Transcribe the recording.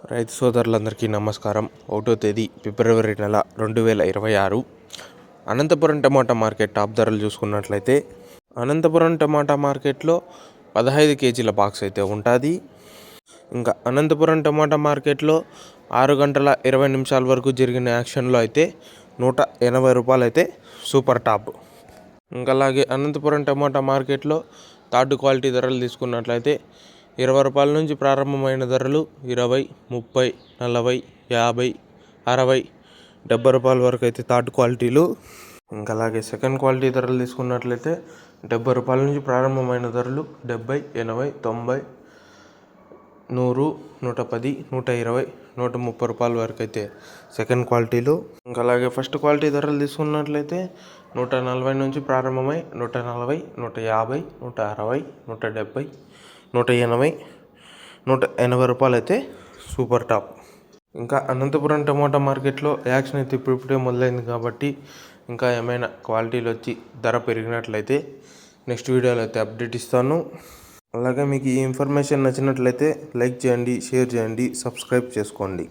రైతు సోదరులందరికీ నమస్కారం. 1వ తేదీ ఫిబ్రవరి నెల 2026 అనంతపురం టమాటా మార్కెట్ టాప్ ధరలు చూసుకున్నట్లయితే అనంతపురం టమాటా మార్కెట్లో 15 కేజీల బాక్స్ అయితే ఉంటుంది. ఇంకా అనంతపురం టమాటా మార్కెట్లో 6 గంటల 20 నిమిషాల వరకు జరిగిన యాక్షన్లో అయితే 180 రూపాయలు అయితే సూపర్ టాప్. ఇంకా అలాగే అనంతపురం టమాటా మార్కెట్లో థర్డ్ క్వాలిటీ ధరలు తీసుకున్నట్లయితే 20 రూపాయల నుంచి ప్రారంభమైన ధరలు 20, 30, 40, 50, 60, 70 రూపాయల వరకు అయితే థర్డ్ క్వాలిటీలు. ఇంకా అలాగే సెకండ్ క్వాలిటీ ధరలు తీసుకున్నట్లయితే 70 రూపాయల నుంచి ప్రారంభమైన ధరలు 70, 80, 90, 100, 110, 120, 130 రూపాయల వరకు అయితే సెకండ్ క్వాలిటీలు. ఇంకా అలాగే ఫస్ట్ క్వాలిటీ ధరలు తీసుకున్నట్లయితే 140 నుంచి ప్రారంభమై 140, 150, 160, 170, 180, 180 రూపాయలు అయితే సూపర్ టాప్. ఇంకా అనంతపురం టమాటా మార్కెట్లో యాక్షన్ అయితే ఇప్పుడిప్పుడే మొదలైంది కాబట్టి ఇంకా ఏమైనా క్వాలిటీలు వచ్చి ధర పెరిగినట్లయితే నెక్స్ట్ వీడియోలో అయితే అప్డేట్ ఇస్తాను. అలాగే మీకు ఈ ఇన్ఫర్మేషన్ నచ్చినట్లయితే లైక్ చేయండి, షేర్ చేయండి, సబ్స్క్రైబ్ చేసుకోండి.